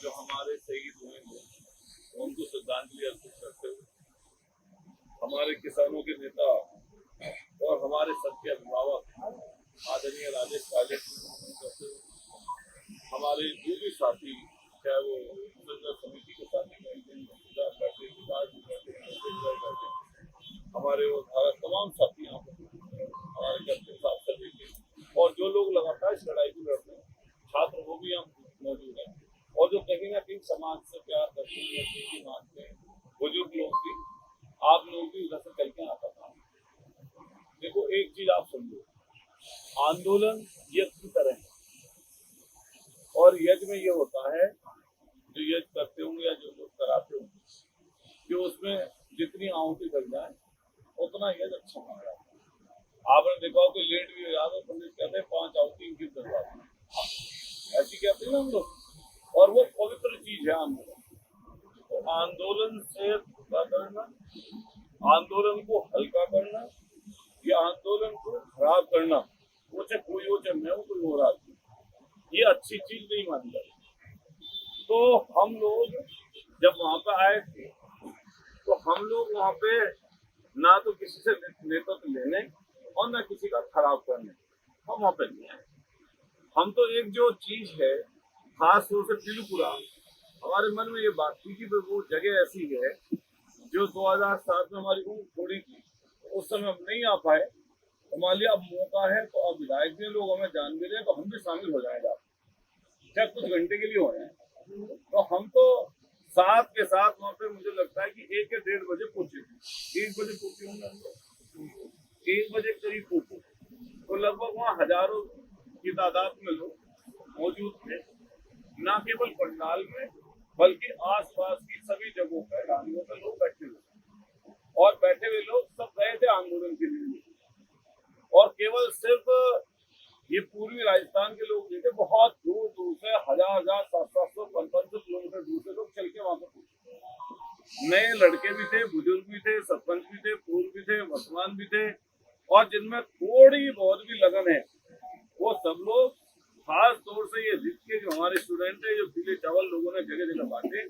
जो हमारे शहीद हुए थे उनको श्रद्धांजलि अर्पित करते हुए, हमारे किसानों के नेता और हमारे सबके अभिभावक आदरणीय राजेश काले करते हुए, हमारे जो भी साथी, चाहे वो संघर्ष समिति के साथी बैठे, हमारे वो धारा तमाम साथी यहाँ पर हमारे घर के साथ सभी के, और जो लोग लगातार इस लड़ाई को लड़ रहे हैं, छात्र वो भी यहाँ मौजूद है, और जो कहीं ना कहीं समाज से प्यार करते हैं, मानते हैं, बुजुर्ग लोग भी, आप लोग भी उधर से चल के आता था। देखो एक चीज आप समझो, आंदोलन यज्ञ की तरह है, और यज्ञ में ये होता है, जो यज्ञ करते होंगे या जो लोग कराते होंगे, कि उसमें जितनी आहुति लग जाए उतना यज्ञ अच्छा माना जाता है। आपने देखा हो कि लेट भी हो जाता है, पंडित कहते हैं 5 आहुति इनकी करवाते हैं, ऐसी कहते हैं ना हम लोग, और वो पवित्र चीज है आंदोलन। तो आंदोलन से करना, आंदोलन को हल्का करना या आंदोलन को खराब करना, वो चाहे कोई हो चाहे मैं हूँ कोई हो रहा, ये अच्छी चीज नहीं मानी जाती। तो हम लोग जब वहां पे आए थे, तो हम लोग वहां पे ना तो किसी से नेतृत्व लेने और ना किसी का खराब करने, हम वहां पे नहीं आए। हम तो एक जो चीज है खास तौर से त्रिपुरा, हमारे मन में ये बात थी कि वो जगह ऐसी है जो 2007 में हमारी ऊँट थोड़ी थी, उस समय हम नहीं आ पाए, तो मान लिया अब मौका है, तो अब विधायक भी लोग हमें जान भी रहे, तो हम भी शामिल हो जाएगा, चाहे कुछ घंटे के लिए हो जाए। तो हम तो साथ के साथ वहाँ पे मुझे लगता है कि 1 या 1:30 बजे पहुंचे थे, 1 बजे पहुंचे होंगे, 1 बजे करीब पहुंचे, तो लगभग वहाँ हजारों की तादाद में लोग मौजूद थे, न केवल पंडाल में बल्कि आसपास की सभी जगहों पर गाड़ियों पर लोग बैठे हुए, और बैठे हुए लोग सब गए थे आंदोलन के लिए, और केवल सिर्फ ये पूर्वी राजस्थान के लोग नहीं थे, बहुत दूर दूर से 1000, 700, 500 किलोमीटर दूर से लोग चल के वहां पर पहुंचे। नए लड़के भी थे, बुजुर्ग भी थे, सरपंच भी थे, पूर्व भी थे, वर्तमान भी थे, और जिनमें थोड़ी बहुत भी लगन है, वो सब लोग खास तौर से ये जिद के जो हमारे स्टूडेंट है, जो पीले चावल लोगों ने जगह जगह बांटे,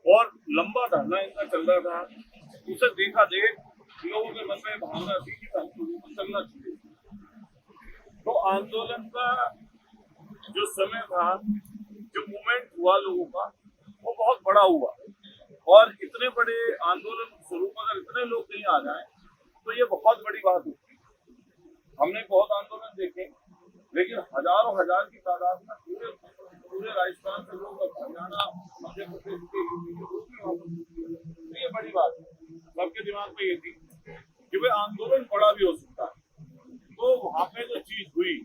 और लंबा धरना इनका चल रहा था, उसे देखा देख लोगों के मन में भावना थी कि चलना चाहिए। तो आंदोलन का जो समय था, जो मूवमेंट हुआ लोगों का, वो बहुत बड़ा हुआ, और इतने बड़े आंदोलन स्वरूप अगर इतने लोग कहीं आ जाए तो ये बहुत बड़ी बात होती है। हमने बहुत आंदोलन देखे, लेकिन हजारों हजार की तादाद में पूरे राजस्थान से लोग, हरियाणा, मध्य प्रदेश के, ये बड़ी बात है। सबके दिमाग में ये थी कि भाई आंदोलन बड़ा भी हो सकता है। तो वहां पे जो चीज हुई,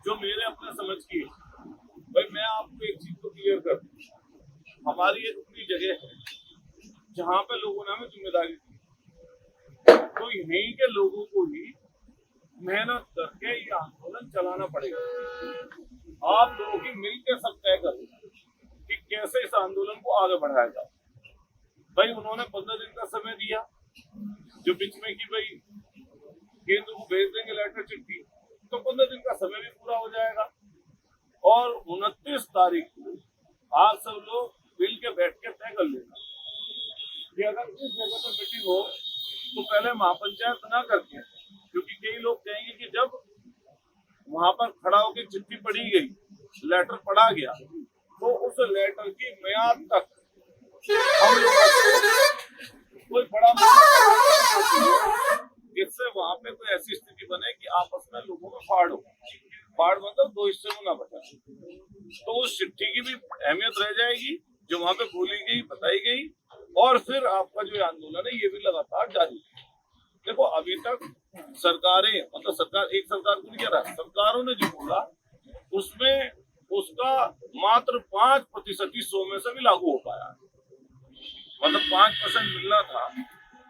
जो मेरे अपने समझ की, भाई मैं आपको एक चीज को क्लियर कर दूं, हमारी एक अपनी जगह है जहाँ पे लोगों ने हमें जिम्मेदारी दी, तो यहीं के लोगों को ही मेहनत करके ये आंदोलन चलाना पड़ेगा। आप लोगों की मिलकर सब तय करें कि कैसे इस आंदोलन को आगे बढ़ाया जाए। भाई उन्होंने 15 दिन का समय दिया, जो बीच में कि भाई केंद्र को भेज देंगे लेटर चिट्ठी, तो 15 दिन का समय भी पूरा हो जाएगा, और 29 तारीख को आप सब लोग मिल के बैठ के तय कर लेना कि अगर इस जगह पर मीटिंग हो तो पहले महापंचायत ना करके, क्योंकि कई लोग कहेंगे कि जब वहां पर खड़ा होकर चिट्ठी पढ़ी गई, लेटर पढ़ा गया, तो उस लेटर की मियाद तक हम लोग कोई बड़ा जिससे वहां पे कोई ऐसी स्थिति बने कि आपस में लोगों में फाड़ हो, फाड़ मतलब 2 हिस्से में ना बचा, तो उस चिट्ठी की भी अहमियत रह जाएगी जो वहां पे बोली गई, बताई गई, और फिर आपका जो आंदोलन है ये भी लगातार जारी है। देखो अभी तक सरकारें, मतलब सरकार एक सरकार को नहीं कह रहा, सरकारों ने जो बोला उसमें उसका मात्र 5% ही 100 में से भी लागू हो पाया, मतलब 5% मिलना था,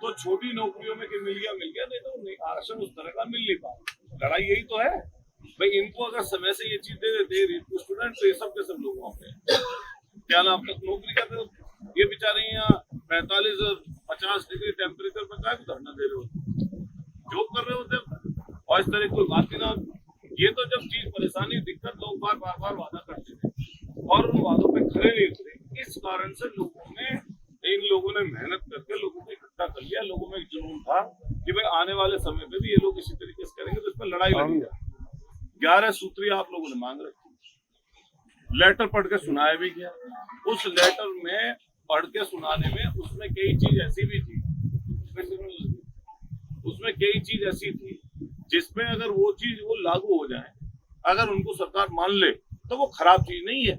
तो छोटी नौकरियों में मिल गया, नहीं तो आरक्षण उस तरह का मिल नहीं पाया। लड़ाई यही तो है भाई, इनको अगर समय से ये चीज दे देते तो स्टूडेंट तो ये सब के सब लोग वहाँ पे क्या नाम तक नौकरी करते हो, ये बेचारे यहाँ 45 और 50 डिग्री टेम्परेचर पर क्या धरना दे रहे हो, जॉब कर रहे होते, और इस तरह कोई बात ही ना। ये तो जब चीज परेशानी दिक्कत लोग बार बार वादा करते थे, और उन वादों पे खरे नहीं उतरे। इस कारण से इन लोगों ने मेहनत करके लोगों को इकट्ठा कर लिया। लोगों में एक जुनून था कि भाई आने वाले समय पे भी ये लोग इसी तरीके से करेंगे तो इसमें लड़ाई लड़ी जाए। 11 सूत्री आप लोगों ने मांग रखी, लेटर पढ़ के सुनाया भी गया। उस लेटर में पढ़ के सुनाने में उसमें कई चीज ऐसी भी थी, उसमें कई चीज ऐसी थी जिसमें अगर वो चीज वो लागू हो जाए, अगर उनको सरकार मान ले तो वो खराब चीज नहीं है।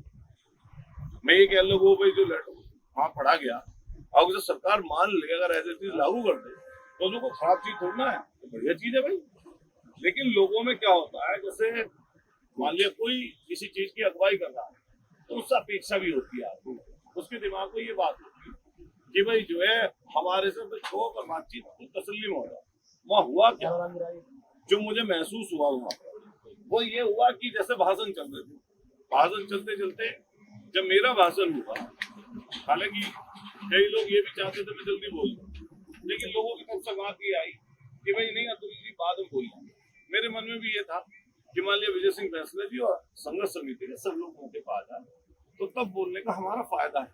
मैं ये कह लूँ वो भाई जो लेटर वहां पढ़ा गया, अब उसे सरकार मान ले, अगर ऐसे चीज लागू कर दे तो उसको खराब चीज थोड़ना है, तो बढ़िया चीज है भाई। लेकिन लोगों में क्या होता है, जैसे मान लिया कोई किसी चीज की अगुवाई कर रहा है तो उससे अपेक्षा भी होती है आपको, उसके दिमाग में ये बात होती है कि भाई जो है हमारे से शौक और बातचीत को तसल्ली में हो रहा है। वहाँ हुआ क्या, जो मुझे महसूस हुआ वहाँ वो ये हुआ कि जैसे भाषण चल रहे थे, भाषण चलते चलते जब मेरा भाषण हुआ, हालांकि कई लोग ये भी चाहते थे मैं जल्दी बोल दूं, लेकिन लोगों की तरफ से बात ये आई कि भाई नहीं अतुल जी बाद में बोलिए। मेरे मन में भी ये था कि मान लिया विजय सिंह फैसले जी और संघर्ष समिति के सब लोग मौके पा जाए तो तब बोलने का हमारा फायदा है,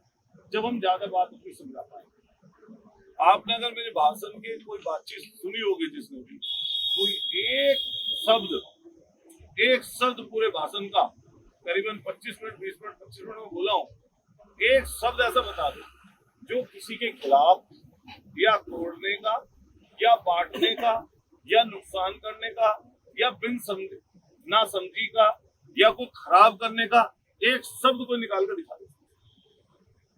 जब हम ज्यादा बात उसकी समझा पाए। आपने अगर मेरे भाषण के कोई बातचीत सुनी होगी जिसने भी, कोई एक शब्द पूरे भाषण का करीबन 25 मिनट 20 मिनट 25 मिनट में बोला हूँ, एक शब्द ऐसा बता दो जो किसी के खिलाफ या तोड़ने का या बांटने का या नुकसान करने का या बिन समझे ना समझी का या कोई खराब करने का एक शब्द को निकाल कर दिखा दो।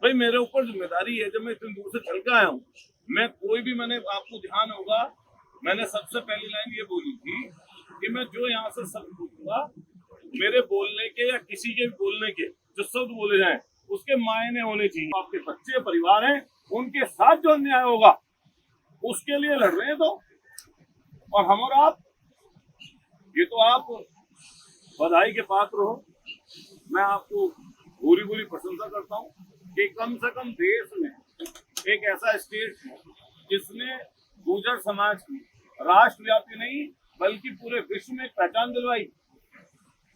भाई मेरे ऊपर जिम्मेदारी है, जब मैं इतनी दूर से चल के आया हूँ, मैं कोई भी, मैंने आपको ध्यान होगा मैंने सबसे पहली लाइन ये बोली थी कि मैं जो यहाँ से शब्द बोलूंगा, मेरे बोलने के या किसी के भी बोलने के जो शब्द बोले जाएं उसके मायने होने चाहिए। आपके बच्चे परिवार हैं, उनके साथ जो अन्याय होगा उसके लिए लड़ रहे हैं तो, और हम और आप, ये तो आप बधाई के पात्र हो। मैं आपको पूरी पूरी प्रशंसा करता हूँ कि कम से कम देश में एक ऐसा स्टेट है जिसने गुर्जर समाज की राष्ट्रव्यापी नहीं बल्कि पूरे विश्व में पहचान दिलवाई।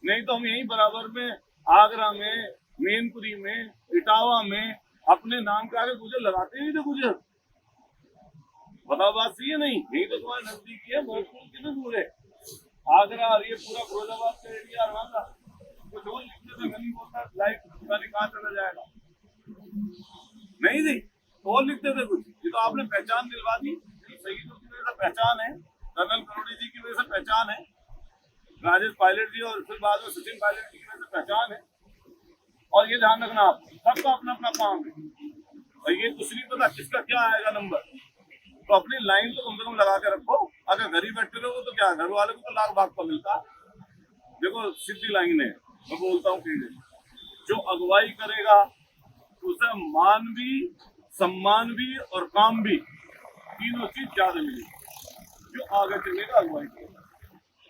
नहीं तो हम यही बराबर में आगरा में, मैनपुरी में, इटावा में अपने नाम के आगे गुजर लगाते नहीं थे। गुजर बताओ बात सही है नहीं? यही तो तुम्हारे नजदीकी है, बहुत कितने दूर है आगरा और ये पूरा फिरोजाबाद का एरिया हमारा। कुछ और लिखते थे नहीं बोलता लाइफ पता नहीं कहाँ चला जाएगा, नहीं थी और लिखते थे कुछ। ये तो आपने पहचान दिलवा दी, शहीदों की वजह से पहचान है, कर्नल करोड़ी जी की वजह से पहचान है, राजेश पायलट जी और फिर बाद में सचिन पायलट जी की वजह से पहचान है। और ये ध्यान रखना आप सबका अपना अपना काम है, और ये कुछ नहीं पता किसका क्या आएगा नंबर, तो अपनी लाइन तो कम से कम लगा के रखो। अगर घर ही बैठे रहो तो क्या, घर वाले को तो लाख भाग का मिलता। देखो सीधी लाइन है, मैं बोलता हूँ कि जो अगुवाई करेगा उसे मान भी, सम्मान भी और काम भी, तीनों चीज ज्यादा मिलेगी। जो आगे चलेगा अगुवाई करेगा,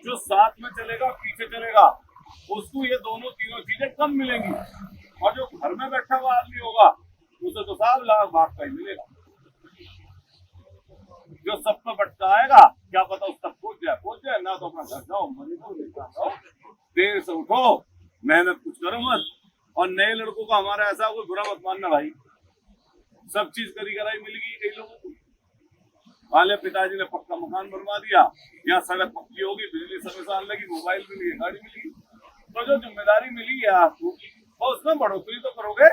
जो साथ में चलेगा पीछे चलेगा उसको ये दोनों तीनों चीजें कम मिलेंगी, और जो घर में बैठा हुआ आदमी होगा उसे तो साफ लाख भाग का ही मिलेगा। जो सब पे भटकाएगा क्या पता उस तक पहुंच जाए ना, तो अपना घर जाओ जाओ, देर से उठो, मेहनत कुछ करो मत। और नए लड़कों का हमारा ऐसा कोई बुरा मत मानना भाई, सब चीज करी कराई मिल गई कई लोगों को। वाले पिताजी ने पक्का मकान बनवा दिया, यहाँ सड़क पक्की होगी, बिजली समय साल लगी, मोबाइल मिली, गाड़ी मिली, तो जो जिम्मेदारी मिली है आपको तो उसमें बढ़ोतरी तो करोगे।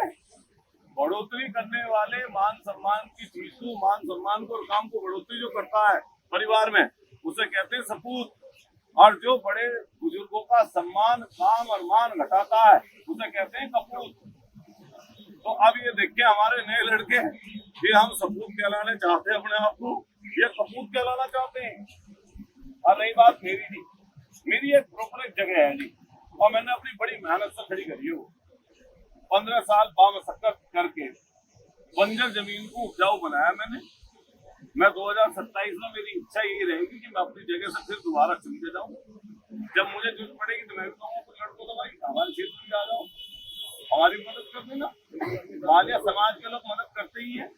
बढ़ोतरी करने वाले मान सम्मान की चीज को, मान सम्मान को और काम को बढ़ोतरी जो करता है परिवार में उसे कहते हैं सपूत, और जो बड़े बुजुर्गों का सम्मान, काम और मान घटाता है उसे कहते हैं कपूत। तो अब ये देखिए हमारे नए लड़के, ये हम सपूत कहलाने चाहते हैं अपने आप को, ये कपूत कहलाना चाहते हैं। और रही बात मेरी नहीं, मेरी एक प्रॉपर एक जगह है जी, और मैंने अपनी बड़ी मेहनत से खड़ी करी है वो, 15 साल बामशक्कत करके बंजर जमीन को उपजाऊ बनाया मैंने। मैं 2027 में मेरी इच्छा यही रहेगी कि मैं अपनी जगह से फिर दोबारा चल के जाऊँ। जब मुझे जरूरत पड़ेगी तो मैं भी कहूँगा कुछ लड़कों को भाई हमारे क्षेत्र में आ जाओ, हमारी मदद कर देना। मालिया समाज के लोग मदद करते ही है।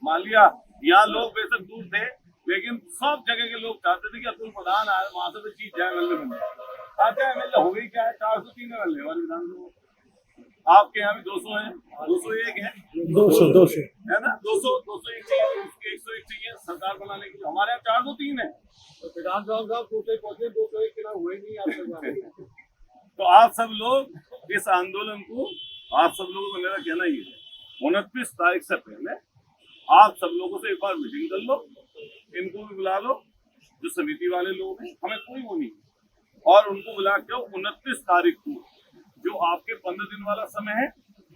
मालिया यहाँ लोग बेशक दूर थे, लेकिन सब जगह के लोग चाहते थे कि अतुल प्रधान आए, वहां से भी चीज जाए मिलने बन जाए। आते एमएलए हो गई क्या है, 403 एमएलए हमारे विधानसभा, आपके यहाँ भी 200 है, 201 है, 200 है ना? 201 चाहिए, 101 चाहिए सरकार बनाने के लिए। हमारे यहाँ 403 है। तो विधानसभा साहब 200 पहुंचे, 201 चुनाव हुए नहीं आपके। तो आप सब लोग इस आंदोलन को, आप सब लोगों को मेरा कहना ये है, 29 तारीख से पहले आप सब लोगों से एक बार मीटिंग कर लो, इनको भी बुला लो, जो समिति वाले लोग हैं, हमें कोई वो नहीं, और उनको बुला के 29 तारीख को जो आपके 15 दिन वाला समय है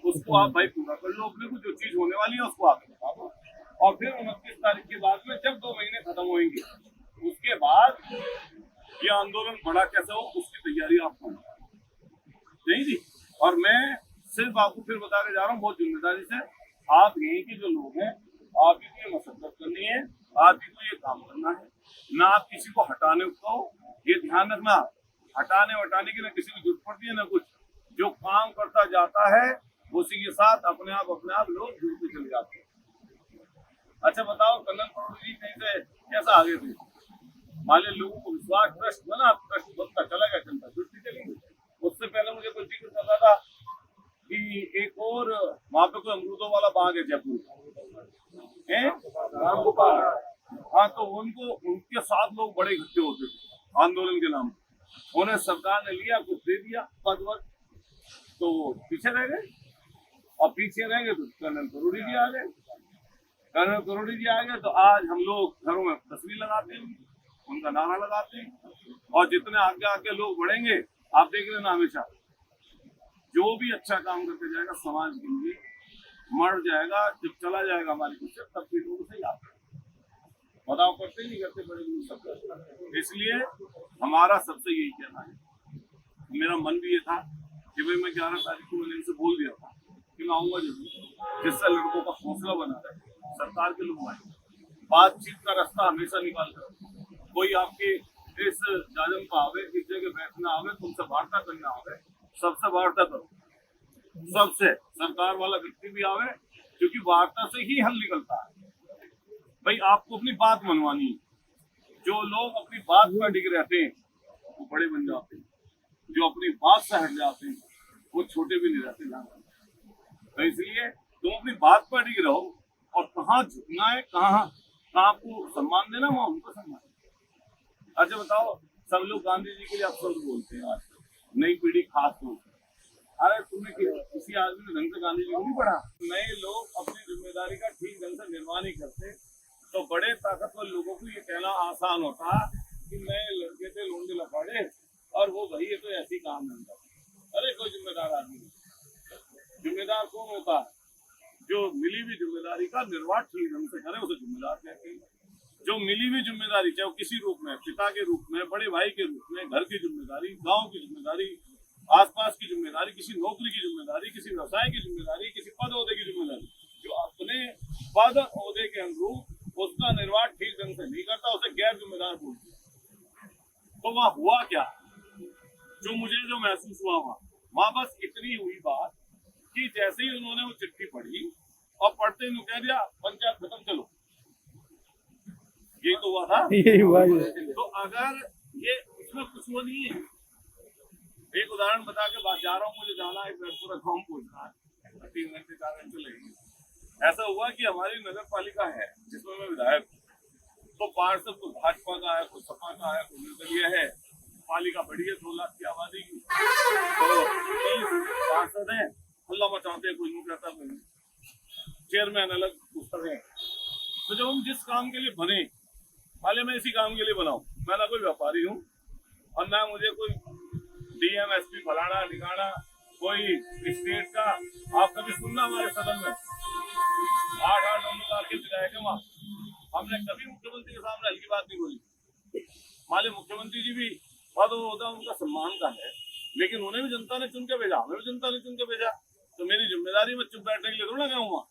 उसको आप भाई पूरा कर लो अपने को, जो चीज होने वाली है उसको आप बताओ। और फिर 29 तारीख के बाद में जब 2 महीने खत्म होंगे उसके बाद ये आंदोलन बड़ा कैसे हो उसकी तैयारी आप करो, नहीं जी। और मैं सिर्फ आपको फिर बता के जा रहा हूँ बहुत जिम्मेदारी से, आप यहीं के जो लोग हैं आप ही को ये मशक्कत करनी है, आप ही को ये काम करना है, ना आप किसी को हटाने को, ये ध्यान रखना, हटाने वटाने की ना किसी को जरूरत पड़ती है ना कुछ, जो काम करता जाता है उसी के साथ अपने आप लोग जुड़ते चले जाते हैं। अच्छा बताओ, कल्याण करोड़ जी कहीं से कैसा आगे थे? मान लीजिए लोगों को विश्वास ट्रस्ट बना, ट्रस्ट बनता चला गया, चलता जुड़ती चलेंगे। उससे पहले मुझे कोई जिक्र कर रहा था कि एक और वहां पे कोई अमरूदों वाला बाग है जयपुर है, हाँ, तो उनको उनके साथ लोग बड़े इकट्ठे होते थे आंदोलन के नाम पे, उन्हें सरकार ने लिया, कुछ दे दिया पद वद, तो पीछे रह गए, और पीछे रहेंगे तो कर्नल करोड़ी जी आ गए, कर्नल करोड़ी जी आ गए, तो आज हम लोग घरों में तस्वीर लगाते हैं, उनका नारा लगाते हैं, और जितने आगे आगे लोग बढ़ेंगे आप देख लेना, हमेशा जो भी अच्छा काम करके जाएगा समाज के लिए, मर जाएगा, जब चला जाएगा हमारी कुछ तब भी लोग सही आते, बताओ करते ही नहीं करते बड़े लोग सब। इसलिए हमारा सबसे यही कहना है, मेरा मन भी ये था कि भाई मैं 11 तारीख को मैंने इनसे बोल दिया था कि मैं आऊंगा जरूर, जिससे लड़कों का हौसला बना रहे, सरकार के लोग आए, बातचीत का रास्ता हमेशा निकाल कर, कोई आपके इस जाजम का आवे, इस जगह बैठना आवे, तुमसे वार्ता करना आवे, सबसे वार्ता करो, सबसे सरकार वाला व्यक्ति भी आवे, क्योंकि वार्ता से ही हल निकलता है। भाई आपको अपनी बात मनवानी है, जो लोग अपनी बात पर डिग रहते हैं वो बड़े बन जाते हैं, जो अपनी बात से हट जाते हैं वो छोटे भी नहीं रहते जाते। तो इसलिए तुम अपनी बात पर डिग रहो, और कहाँ झुकना है, कहाँ आपको सम्मान देना वहाँ उनको सम्मान। अच्छा बताओ, सब लोग गांधी जी के लिए अक्सर बोलते हैं, आज नई पीढ़ी खास तौर पर, अरे तुमने किसी आदमी ने ढंग से गांधी जी को नहीं पढ़ा? नए लोग अपनी जिम्मेदारी का ठीक ढंग से निर्वाह नहीं करते, तो बड़े ताकतवर लोगों को ये कहना आसान होता कि नए लड़के थे लोंडे लफाड़े, और वो भाई ये तो ऐसी काम नहीं करता। अरे कोई जिम्मेदार आदमी नहीं, जिम्मेदार कौन होता है? जो मिली हुई जिम्मेदारी का निर्वाह ठीक ढंग से करे, उसे जिम्मेदार कहते हैं। जो मिली हुई जिम्मेदारी, चाहे वो किसी रूप में, पिता के रूप में, बड़े भाई के रूप में, घर की जिम्मेदारी, गांव की जिम्मेदारी, आसपास की जिम्मेदारी, किसी नौकरी की जिम्मेदारी, किसी व्यवसाय की जिम्मेदारी, किसी पद ओहदे की जिम्मेदारी, जो अपने पद ओहदे के अनुरूप उसका निर्वाह ठीक ढंग से नहीं करता, उसे गैर जिम्मेदार बोलते हैं। तो वहां हुआ क्या, जो मुझे जो महसूस हुआ वहां बस इतनी हुई बात कि जैसे ही उन्होंने वो चिट्ठी पढ़ी और पढ़ते ही कह दिया पंचायत खत्म, चलो, यही तो हुआ था, यही हुआ। तो अगर ये इसमें कुछ वो नहीं है, एक उदाहरण बता के बात जा रहा हूँ, मुझे जाना है पूरा गाँव पहुंचना है, 3 घंटे 4 घंटे लगेंगे। ऐसा हुआ कि हमारी नगर पालिका है जिसमें मैं विधायक, तो पार्षद तो भाजपा का है, कोई सपा का है, कोई निर्दलीय है, पालिका बड़ी है, 2 लाख की आबादी की, तो 30 पार्षद है, हल्ला मचाते हैं, कोई नहीं कहता, कोई नहीं, चेयरमैन अलग दूसरे हैं। तो जब हम जिस काम के लिए बने, हाल मैं इसी काम के लिए बनाऊं, मैं ना कोई व्यापारी हूँ और ना मुझे कोई डीएम एसपी फलाना ठिकाना कोई स्टेट का, आप कभी सुनना हमारे सदन में 8-8 लाख के विधायक है वहाँ, हमने कभी मुख्यमंत्री के सामने हल्की बात नहीं बोली। माले मुख्यमंत्री जी भी पद होता उनका सम्मान का है, लेकिन उन्हें भी जनता ने चुन के भेजा, हमें भी जनता ने चुन के भेजा, तो मेरी जिम्मेदारी में चुप बैठने के लिए थोड़ा गया वहाँ।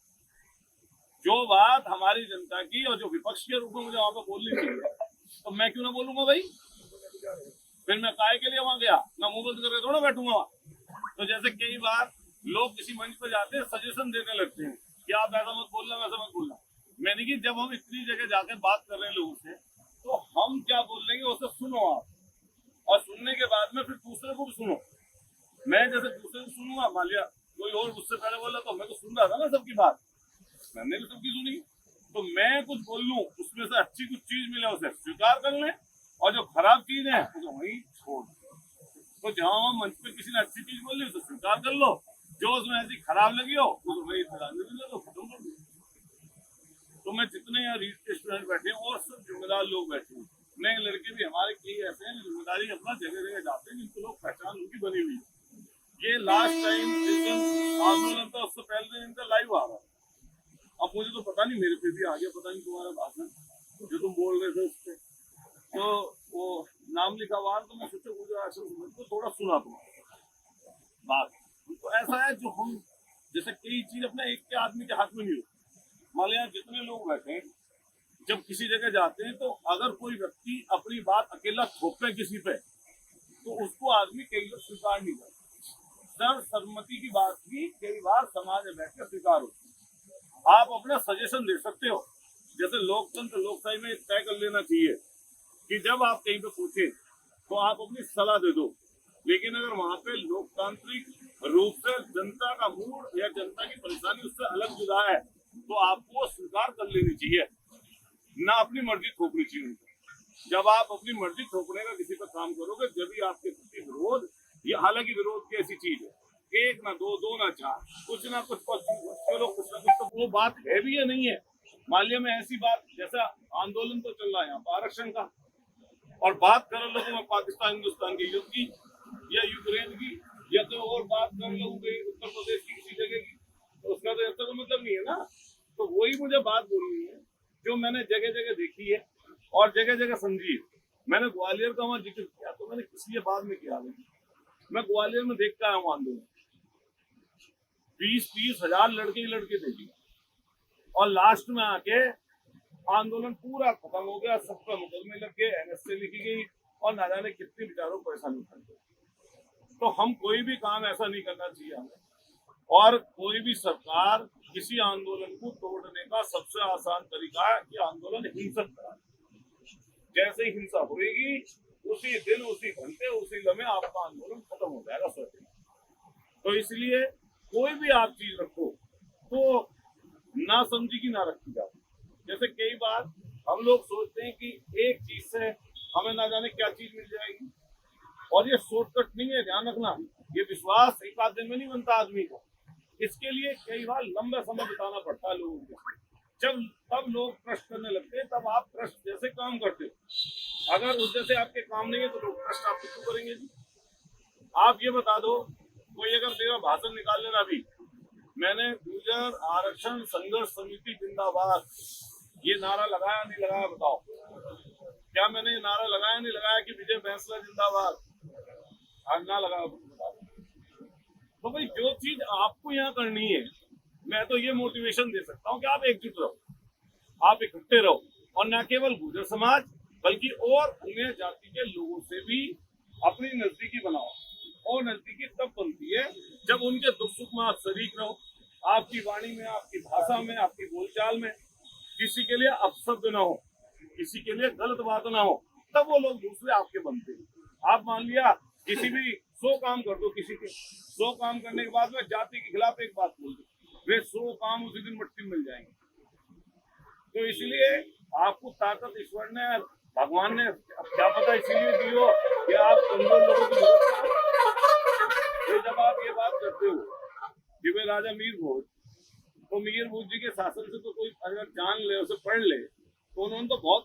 जो बात हमारी जनता की और जो विपक्ष के रूप में मुझे वहां पर बोलनी चाहिए, तो मैं क्यों ना बोलूंगा भाई? फिर मैं काय के लिए वहां गया? मैं मुंह बंद करके थोड़ा बैठूंगा वहां। तो जैसे कई बार लोग किसी मंच पर जाते हैं, सजेशन देने लगते हैं कि आप ऐसा मत बोलना, वैसा मत बोलना। मैंने कि जब हम इतनी जगह जाकर बात कर रहे हैं लोगों से, तो हम क्या बोल रहे हैं उसे सुनो आप, और सुनने के बाद में फिर दूसरे को भी सुनो। मैं जैसे दूसरे को सुनूंगा, मान लिया कोई और मुझसे पहले बोला तो मैं तो सुन रहा था ना सबकी बात, मैंने भी सबकी सुनी। तो मैं कुछ बोल लूं, उसमें से अच्छी कुछ चीज मिले उसे स्वीकार कर लें, और जो खराब चीज है उसे वहीं छोड़ दो। तो जहाँ मंच पे किसी ने अच्छी चीज बोली उसे स्वीकार कर लो, जो उसमें ऐसी खराब लगी हो उसे वही तिलांजलि दे दो, खत्म कर दो। तो मैं जितने यहाँ स्टूडेंट बैठे हैं और सब जिम्मेदार लोग बैठे हैं, नए लड़के भी हमारे कई ऐसे हैं जिम्मेदारी अपना जगह जगह जाते हैं, जिनको लोग पहचान उनकी बनी हुई है। ये लास्ट टाइम जिस दिन आंदोलन था उससे पहले दिन इनका लाइव आ रहा था। अब मुझे तो पता नहीं, मेरे पे भी आ गया, पता नहीं तुम्हारा भाषण जो तुम बोल रहे थे उस पर, तो वो नाम लिखा हुआ, तो मैं सोचा मुझे तो थोड़ा सुना तुम्हारा बात। तो ऐसा है जो हम जैसे कई चीज अपने एक के आदमी के हाथ में नहीं होती। मान लिया जितने लोग बैठे हैं, जब किसी जगह जाते हैं तो अगर कोई व्यक्ति अपनी बात अकेला थोपे किसी पे, तो उसको आदमी कई लोग स्वीकार नहीं करते। सर्वसम्मति की बात भी कई बार समाज में बैठ कर स्वीकार होती है। आप अपना सजेशन दे सकते हो, जैसे लोकतंत्र लोकशाही में तय कर लेना चाहिए कि जब आप कहीं पे पूछे तो आप अपनी सलाह दे दो, लेकिन अगर वहां पे लोकतांत्रिक रूप से जनता का मूड या जनता की परेशानी उससे अलग जुदा है, तो आपको स्वीकार कर लेनी चाहिए, ना अपनी मर्जी थोपनी चाहिए। जब आप अपनी मर्जी थोपने का किसी पर काम करोगे, जब भी आपके प्रति विरोध, ये हालांकि विरोध की ऐसी चीज है, एक ना दो, दो ना चार, कुछ ना कुछ चलो कुछ ना कुछ, तो वो बात है भी या नहीं है। मान लिया मैं ऐसी बात, जैसा आंदोलन तो चल रहा है यहाँ पर आरक्षण का, और बात कर लोगों में पाकिस्तान हिंदुस्तान के युद्ध की या यूक्रेन की, या तो और बात कर लोगों के उत्तर प्रदेश की किसी जगह की, तो उसका तो ऐसा तो मतलब नहीं है ना। तो वही मुझे बात बोलनी है जो मैंने जगह जगह देखी है और जगह जगह समझी है। मैंने ग्वालियर का वहां जिक्र किया, तो मैंने किस लिए बाद में किया, मैं ग्वालियर में देख कर आया हूँ आंदोलन, 20-30 हजार लड़के ही लड़के थे, और लास्ट में आके आंदोलन पूरा खत्म हो गया, सब पर मुकदमे लग गए, एनएसए लिखी गई, और ना जाने कितने बेचारों को परेशानी उठाई गई। तो हम कोई भी काम ऐसा नहीं करना चाहिए हमें, और कोई भी सरकार किसी आंदोलन को तोड़ने का सबसे आसान तरीका है कि आंदोलन हिंसक कराए। जैसे ही हिंसा होगी उसी दिन, उसी घंटे, उसी लम्हे आपका आंदोलन खत्म हो जाएगा स्वतः। तो इसलिए कोई भी आप चीज रखो तो ना समझी की ना रखी जाए। जैसे कई बार हम लोग सोचते हैं कि एक चीज से हमें ना जाने क्या चीज मिल जाएगी, और ये शॉर्टकट नहीं है, ध्यान रखना। ये विश्वास एक आध दिन में नहीं बनता आदमी को, इसके लिए कई बार लंबा समय बिताना पड़ता है लोगों को। तब लोग ट्रस्ट करने लगते हैं, तब आप ट्रस्ट जैसे काम करते हो। अगर उस जैसे आपके काम नहीं है तो लोग ट्रस्ट आप क्यों करेंगे जी? आप ये बता दो, कोई अगर मेरा भाषण निकाल लेना, अभी मैंने गुर्जर आरक्षण संघर्ष समिति जिंदाबाद ये नारा लगाया नहीं लगाया, बताओ? क्या मैंने ये नारा लगाया नहीं लगाया कि विजय बैंसला जिंदाबाद? आज ना लगाया तो भाई जो चीज आपको यहाँ करनी है, मैं तो ये मोटिवेशन दे सकता हूँ कि आप एकजुट रहो, आप इकट्ठे रहो, और न केवल गुर्जर समाज बल्कि और अन्य जाति के लोगों से भी अपनी नजदीकी बनाओ। और नजदीकी तब बनती है जब उनके दुख सुख में आप शरीक रहो, आपकी वाणी में, आपकी भाषा में, आपकी बोलचाल में किसी के लिए अपशब्द ना हो, किसी के लिए गलत बात ना हो, तब वो लोग दूसरे आपके बनते हैं। आप मान लिया किसी भी 100 काम कर दो, किसी के 100 काम करने के बाद में जाति के खिलाफ एक बात बोल दो, वे 100 काम उसी दिन मट्टी में मिल जाएंगे। तो इसलिए आपको ताकत ईश्वर ने, भगवान ने, अब क्या पता इसीलिए दी हो कि आप कमजोर लोगों की मदद करो। जब आप ये बात करते हो कि वे राजा मीर भोज, तो मीर भोज जी के शासन से तो कोई अगर जान ले, उसे पढ़ ले, तो उन्होंने तो बहुत